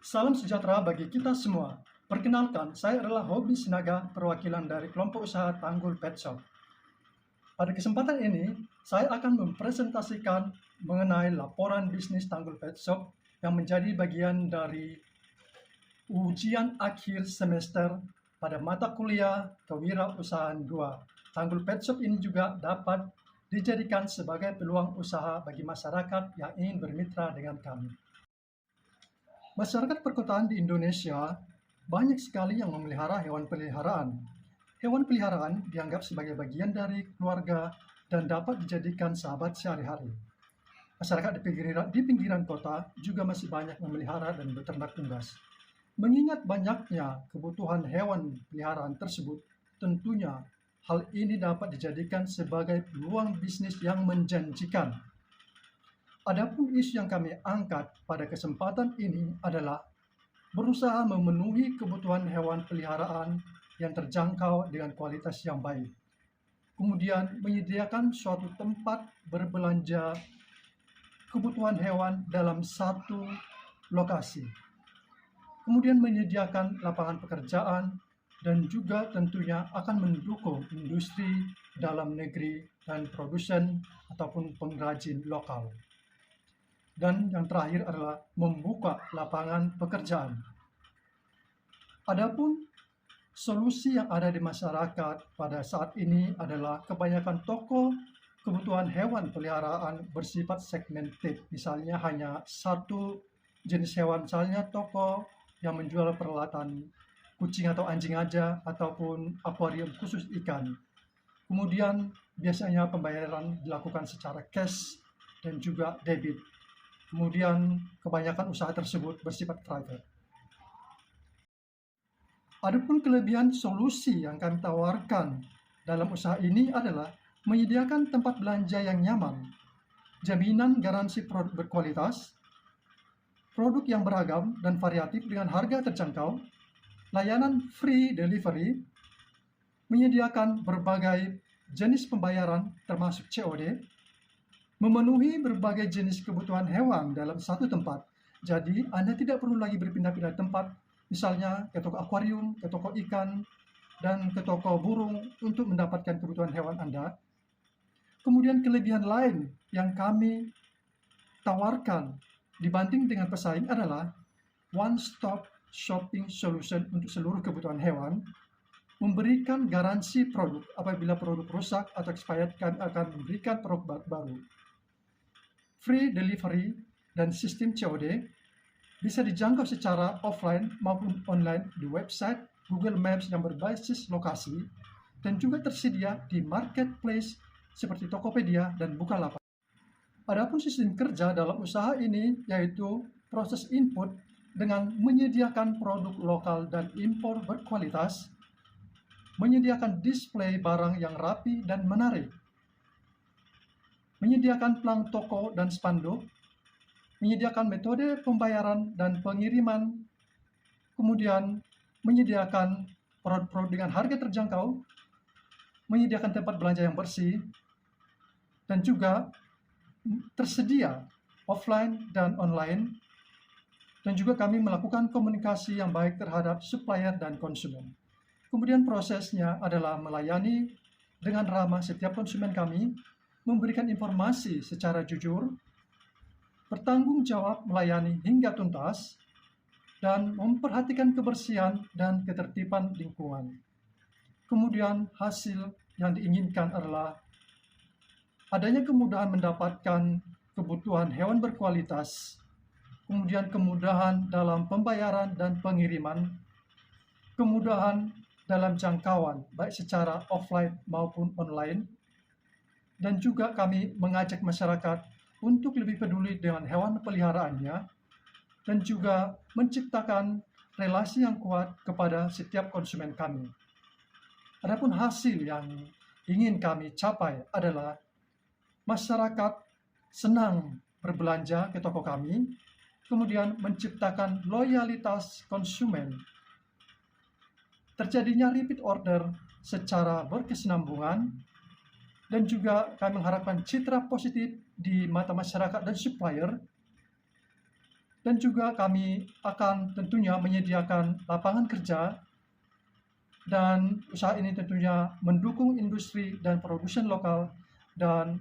Salam sejahtera bagi kita semua. Perkenalkan, saya adalah Hobi Sinaga, perwakilan dari kelompok usaha Tanggul Pet Shop. Pada kesempatan ini, saya akan mempresentasikan mengenai laporan bisnis Tanggul Pet Shop yang menjadi bagian dari ujian akhir semester pada mata kuliah Kewirausahaan 2. Tanggul Pet Shop ini juga dapat dijadikan sebagai peluang usaha bagi masyarakat yang ingin bermitra dengan kami. Masyarakat perkotaan di Indonesia banyak sekali yang memelihara hewan peliharaan. Hewan peliharaan dianggap sebagai bagian dari keluarga dan dapat dijadikan sahabat sehari-hari. Masyarakat di pinggiran kota juga masih banyak memelihara dan beternak unggas. Mengingat banyaknya kebutuhan hewan peliharaan tersebut, tentunya hal ini dapat dijadikan sebagai peluang bisnis yang menjanjikan. Adapun isu yang kami angkat pada kesempatan ini adalah berusaha memenuhi kebutuhan hewan peliharaan yang terjangkau dengan kualitas yang baik. Kemudian menyediakan suatu tempat berbelanja kebutuhan hewan dalam satu lokasi. Kemudian menyediakan lapangan pekerjaan dan juga tentunya akan mendukung industri dalam negeri dan produsen ataupun pengrajin lokal. Dan yang terakhir adalah membuka lapangan pekerjaan. Adapun solusi yang ada di masyarakat pada saat ini adalah kebanyakan toko kebutuhan hewan peliharaan bersifat segmented. Misalnya hanya satu jenis hewan, misalnya toko yang menjual peralatan kucing atau anjing aja ataupun akuarium khusus ikan. Kemudian biasanya pembayaran dilakukan secara cash dan juga debit. Kemudian kebanyakan usaha tersebut bersifat private. Adapun kelebihan solusi yang kami tawarkan dalam usaha ini adalah menyediakan tempat belanja yang nyaman, jaminan garansi produk berkualitas, produk yang beragam dan variatif dengan harga terjangkau, layanan free delivery, menyediakan berbagai jenis pembayaran termasuk COD, memenuhi berbagai jenis kebutuhan hewan dalam satu tempat. Jadi, Anda tidak perlu lagi berpindah-pindah tempat, misalnya ke toko akuarium, ke toko ikan, dan ke toko burung untuk mendapatkan kebutuhan hewan Anda. Kemudian kelebihan lain yang kami tawarkan dibanding dengan pesaing adalah one-stop shopping solution untuk seluruh kebutuhan hewan, memberikan garansi produk apabila produk rusak atau expired, kami akan memberikan produk baru. Free delivery dan sistem COD bisa dijangkau secara offline maupun online di website Google Maps yang berbasis lokasi dan juga tersedia di marketplace seperti Tokopedia dan Bukalapak. Adapun sistem kerja dalam usaha ini yaitu proses input dengan menyediakan produk lokal dan impor berkualitas, menyediakan display barang yang rapi dan menarik, menyediakan pelang toko dan spanduk, menyediakan metode pembayaran dan pengiriman, kemudian menyediakan produk-produk dengan harga terjangkau, menyediakan tempat belanja yang bersih, dan juga tersedia offline dan online, dan juga kami melakukan komunikasi yang baik terhadap supplier dan konsumen. Kemudian prosesnya adalah melayani dengan ramah setiap konsumen kami, memberikan informasi secara jujur, bertanggung jawab melayani hingga tuntas, dan memperhatikan kebersihan dan ketertiban lingkungan. Kemudian hasil yang diinginkan adalah adanya kemudahan mendapatkan kebutuhan hewan berkualitas, kemudian kemudahan dalam pembayaran dan pengiriman, kemudahan dalam jangkauan baik secara offline maupun online, dan juga kami mengajak masyarakat untuk lebih peduli dengan hewan peliharaannya dan juga menciptakan relasi yang kuat kepada setiap konsumen kami. Adapun hasil yang ingin kami capai adalah masyarakat senang berbelanja ke toko kami, kemudian menciptakan loyalitas konsumen, terjadinya repeat order secara berkesinambungan, dan juga kami mengharapkan citra positif di mata masyarakat dan supplier, Dan juga kami akan tentunya menyediakan lapangan kerja, dan usaha ini tentunya mendukung industri dan produsen lokal dan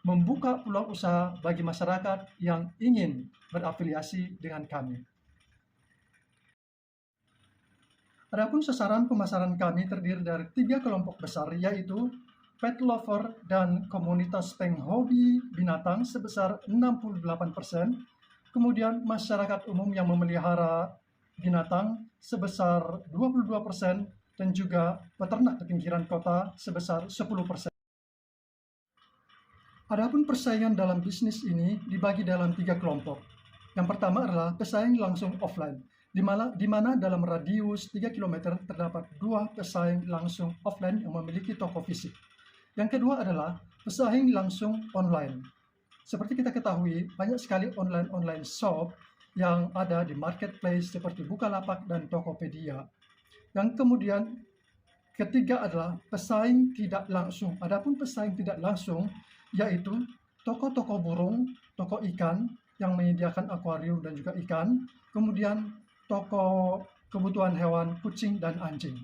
membuka peluang usaha bagi masyarakat yang ingin berafiliasi dengan kami. Adapun sasaran pemasaran kami terdiri dari 3 kelompok besar, yaitu pet lover dan komunitas penghobi binatang sebesar 68%, kemudian masyarakat umum yang memelihara binatang sebesar 22%, dan juga peternak di pinggiran kota sebesar 10%. Adapun persaingan dalam bisnis ini dibagi dalam 3 kelompok. Yang pertama adalah pesaing langsung offline, di mana dalam radius 3 km terdapat 2 pesaing langsung offline yang memiliki toko fisik. Yang kedua adalah pesaing langsung online. Seperti kita ketahui, banyak sekali online shop yang ada di marketplace seperti Bukalapak dan Tokopedia. Yang kemudian ketiga adalah pesaing tidak langsung. Adapun pesaing tidak langsung yaitu toko-toko burung, toko ikan yang menyediakan akuarium dan juga ikan, kemudian toko kebutuhan hewan, kucing dan anjing.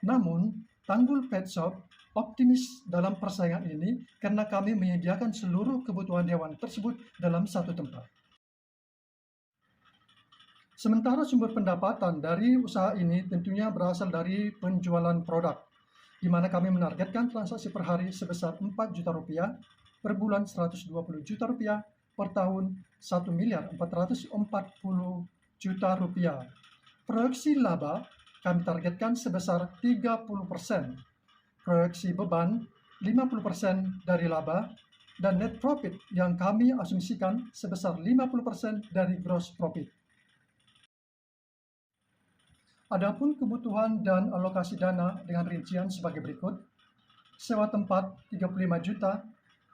Namun, Tanggul Pet Shop optimis dalam persaingan ini karena kami menyediakan seluruh kebutuhan hewan tersebut dalam satu tempat. Sementara sumber pendapatan dari usaha ini tentunya berasal dari penjualan produk, di mana kami menargetkan transaksi per hari sebesar 4 juta rupiah, per bulan 120 juta rupiah, per tahun 1.440 juta rupiah. Proyeksi laba kami targetkan sebesar 30%, proyeksi beban 50% dari laba, dan net profit yang kami asumsikan sebesar 50% dari gross profit. Adapun kebutuhan dan alokasi dana dengan rincian sebagai berikut: sewa tempat 35 juta,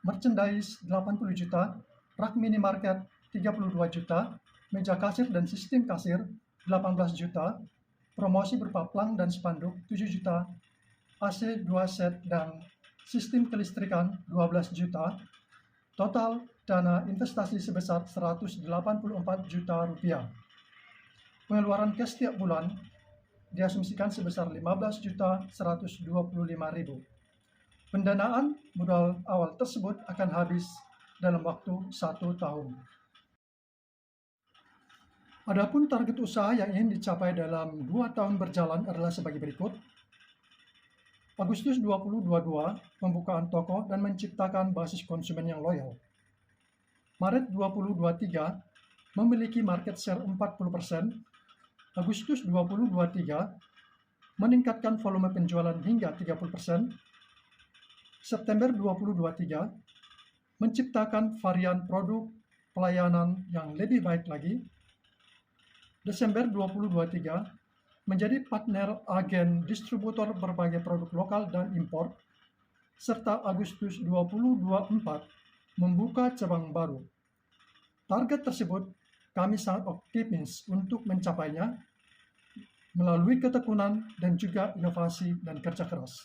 merchandise 80 juta, rak minimarket 32 juta, meja kasir dan sistem kasir 18 juta, promosi berupa plang dan spanduk 7 juta, AC 2 set dan sistem kelistrikan 12 juta, total dana investasi sebesar 184 juta rupiah. Pengeluaran cash setiap bulan diasumsikan sebesar 15.125.000. Pendanaan modal awal tersebut akan habis dalam waktu 1 tahun. Adapun target usaha yang ingin dicapai dalam 2 tahun berjalan adalah sebagai berikut. Agustus 2022, pembukaan toko dan menciptakan basis konsumen yang loyal. Maret 2023, memiliki market share 40%. Agustus 2023, meningkatkan volume penjualan hingga 30%. September 2023, menciptakan varian produk pelayanan yang lebih baik lagi. Desember 2023, menjadi partner agen distributor berbagai produk lokal dan impor. Serta Agustus 2024, membuka cabang baru. Target tersebut kami sangat optimis untuk mencapainya melalui ketekunan dan juga inovasi dan kerja keras.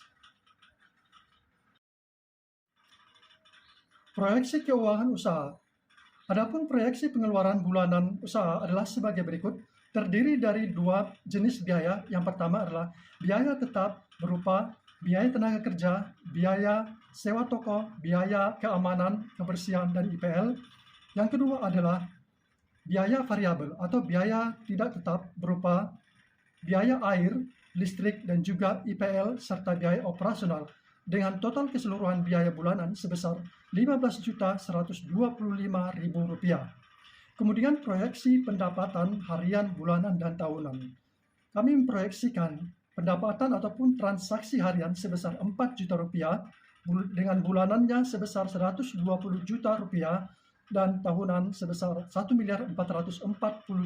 Proyeksi keuangan usaha. Adapun proyeksi pengeluaran bulanan usaha adalah sebagai berikut, terdiri dari 2 jenis biaya. Yang pertama adalah biaya tetap berupa biaya tenaga kerja, biaya sewa toko, biaya keamanan, kebersihan, dan IPL. Yang kedua adalah biaya variabel atau biaya tidak tetap berupa biaya air, listrik, dan juga IPL serta biaya operasional dengan total keseluruhan biaya bulanan sebesar Rp15.125.000. Kemudian proyeksi pendapatan harian, bulanan, dan tahunan. Kami memproyeksikan pendapatan ataupun transaksi harian sebesar 4 juta rupiah dengan bulanannya sebesar 120 juta rupiah dan tahunan sebesar 1.440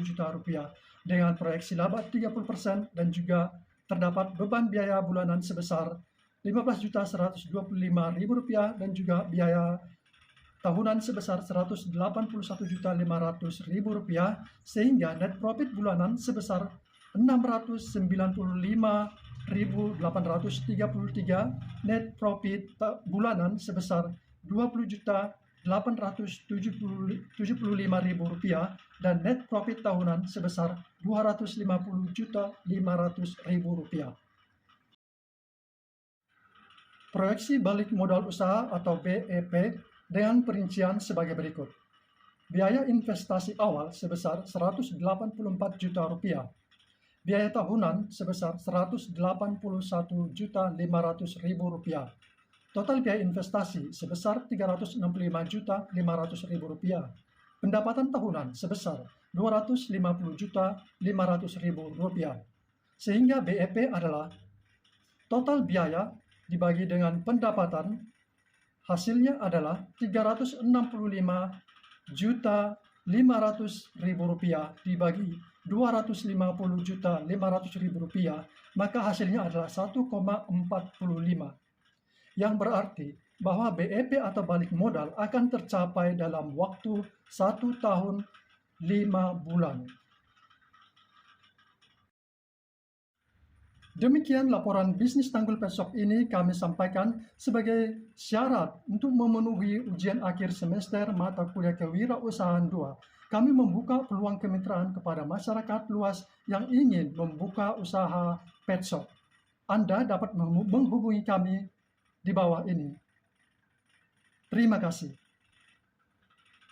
juta rupiah dengan proyeksi laba 30% dan juga terdapat beban biaya bulanan sebesar Rp15.125.000 dan juga biaya tahunan sebesar Rp181.500.000 sehingga net profit bulanan sebesar Rp695.833, net profit bulanan sebesar Rp20.200.000 Rp875.000 dan net profit tahunan sebesar Rp250.500.000. Proyeksi balik modal usaha atau BEP dengan perincian sebagai berikut. Biaya investasi awal sebesar Rp184 juta, biaya tahunan sebesar Rp181.500.000, total biaya investasi sebesar Rp365.500.000, pendapatan tahunan sebesar Rp250.500.000, sehingga BEP adalah total biaya dibagi dengan pendapatan, hasilnya adalah Rp365.500.000 dibagi Rp250.500.000, maka hasilnya adalah 1,45, yang berarti bahwa BEP atau balik modal akan tercapai dalam waktu 1 tahun 5 bulan. Demikian laporan bisnis Tanggul Pet Shop ini kami sampaikan sebagai syarat untuk memenuhi ujian akhir semester mata kuliah Kewirausahaan 2. Kami membuka peluang kemitraan kepada masyarakat luas yang ingin membuka usaha pet shop. Anda dapat menghubungi kami di bawah ini. Terima kasih.